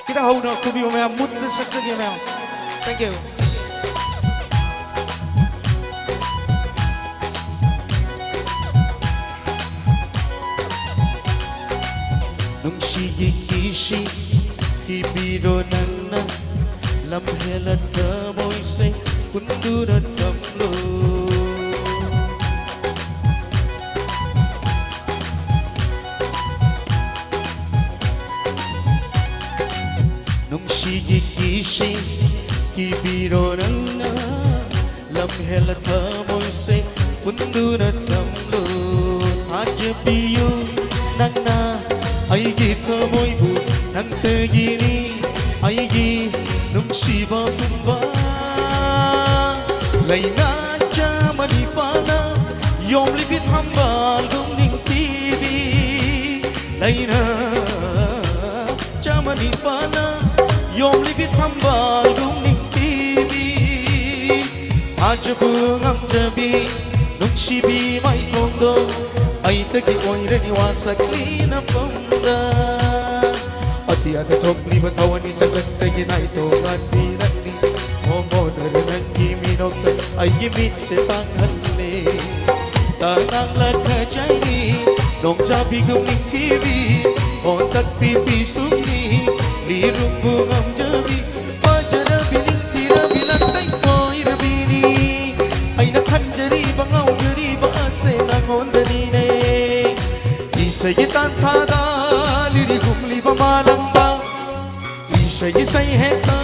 Kita hold up to be with me. Mut the sex again now. Thank you. Nung sige kishi hibiro nana lamhelat kamoy say kundurat kamlo. Nung sige kishi hibiro nana lamhelat kamoy say kundurat kamlo. Ajabiyo nana aigi kamoybu nantagini aigi nungsiba tumba laina chamani pala yom libit hambal gumning TV laina chamani pala yom libit hambal gumning TV ajabung amjabi nungsibi mai tondo ay tagi oirani wasakli na pamda ati ada tokli batawani tagantagi na ito gantirani homo narinang giminok ay gimit se tanghali tanang lakajayni nong sabi guming TV o tagpipisuni lirong bungam jabi pajarabining tirabilantay ko irabini ay nakhanjari bangaw jari baase nangondanine Isayitan tada lirigumli bamalangba Isayisay heta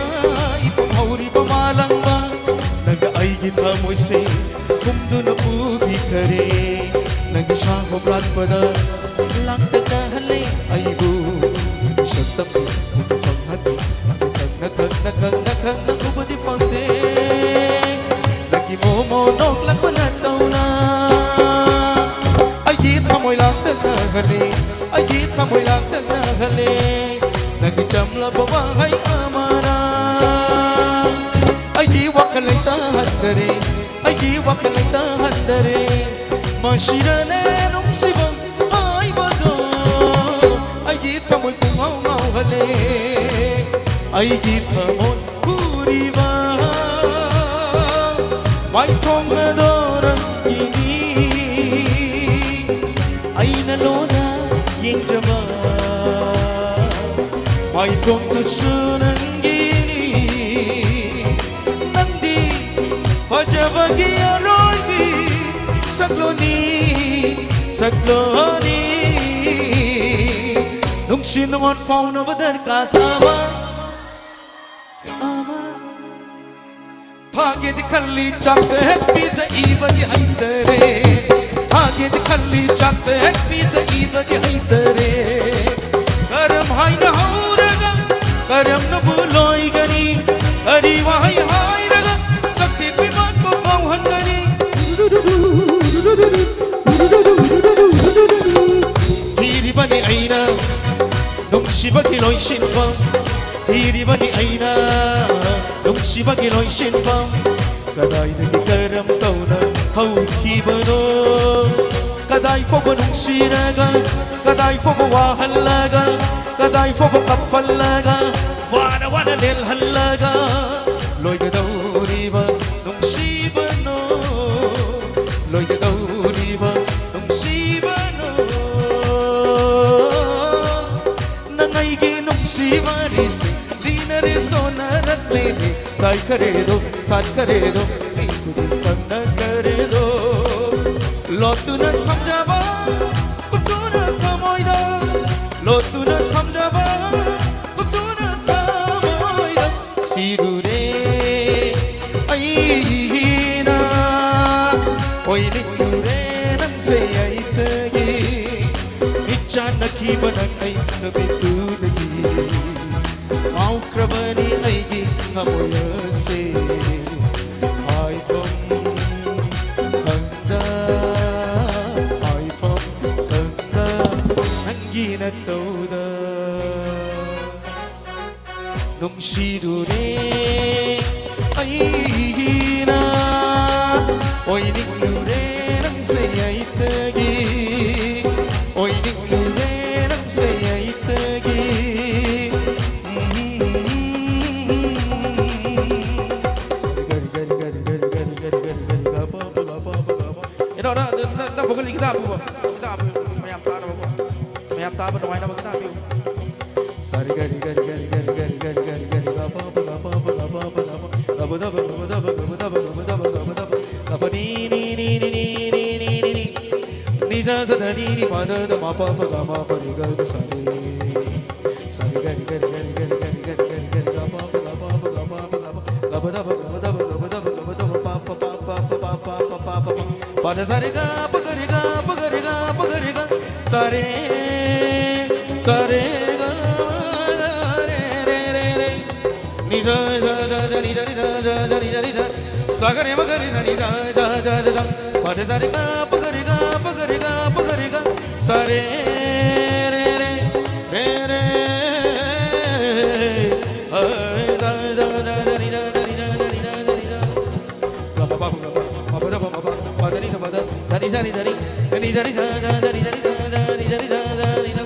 ipamhauri bamalangba Nag-ay kita mo'y say kumdo na ubi kare Nag-isang oblan pada lang kakahali ay bu Nag-isagtap nag-panghati Nag-nakag nag-ubadi pangte Nag-imomonok lang panataw na Moy lang tagahali ay kita moy lang tagahali nagicamla babahay amara ay diwa kalay tahan dare ay diwa kalay tahan dare masirane nung sibang ay bado ay kita moy tungaw hali ay kita moy puriba may tongadorang ay nalona yung jama may pangkusunan gini nandi pajabagi aroy sagloni nung sinungon fauna badar kasama ama भाग्य दिखली चाहते हैं पीद ईवज हैदरे भाग्य दिखली चाहते हैं पीद ईवज हैदरे करम हाय न होरगा करम न बुलोई गनी हरी वाई हाय रगा शक्ति विमान को बहुन गनी धीरी बनी आईना नुक्शिबकी लोई शिनवा धीरी बनी आईना नुक्शिबकी लोई शिनवा Kaday nagikaram tau na hawkibano Kaday fo ba nungsiraga Kaday fo ba wahalaga Kaday fo ba kapalaga Wana nilhalaga Loy ka daw riba nungsibano Loy ka daw riba nungsibano Nangay ginungsimaris Lina resona ratlene Sai करे दो खुद पंना करे दो लोटू न थम जाबा कुटू न थमोइदा लोटू न थम जाबा कुटू न थमोइदा सिरु रे आईना ओई निकू रे नंग से आई तगी निचा नखी बनक आई नबितू दगी आउ क्रबनी आईगी हमोया से nung sidure ay hina oy niglure nang sayay tagi oy niglure nang sayay tagi đó nó một cái guitar bu guitar bu mày am ta bên ngoài nó guitar bu sari gari gari gari gari gari gari gari gari ga pa pa ga pa pa ga pa pa ga pa ga pa da pa ga da pa ga da pa ga da pa ga da pa ga pa ni ni ni ni ni ni ni ni ni ni sa sa da ni ni pa da da ma pa pa ga ma pa ri ga da sari sari gari gari gari gari gari gari gari gari ga pa pa ga pa pa ga pa pa ga pa da pa ga da pa ga da pa ga da pa pa pa pa pa pa pa pa pa pa da sari ga pa ga ri ga pa ga ri ga pa ga ri ga sare sare ga ni sa sa sa sa ni sa ni sa sa sa ni sa ni sa sa ga re ma ga re sa ni sa sa sa sa sa pa da sa re ga pa ga re ga pa ga re ga pa ga re ga sa re re re re re ai sa sa sa sa ni sa sa ni sa sa ni sa sa ni sa ga pa pa ga pa pa da pa pa pa da ni sa pa da da ni sa ni da ni sa ni sa sa sa ni sa ni sa sa ni sa ni sa sa ni sa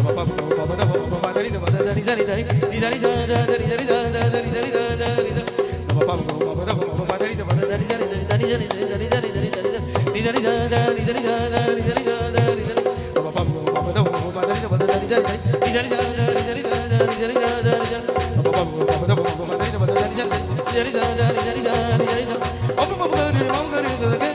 pa pa pa pa da pa pa da ni sa pa da ni sa ni da ni sa ni sa sa sa ni sa ni sa sa ni sa ni sa sa ni sa pa pa pa da pa pa da ni sa pa da ni sa ni da ni sa ni da ni sa ni da ni sa ni sa ni sa sa ni sa ni sa sa ni sa ni sa sa ni sa pa pa pa da pa da ni sa pa da ni sa ni sa ni sa ni sa sa ni sa ni sa sa ni sa ni sa sa pa pa pa da pa da ni sa pa da ni sa ni sa ni sa ni sa ni sa ni sa pa pa pa ga ni ma ga ni sa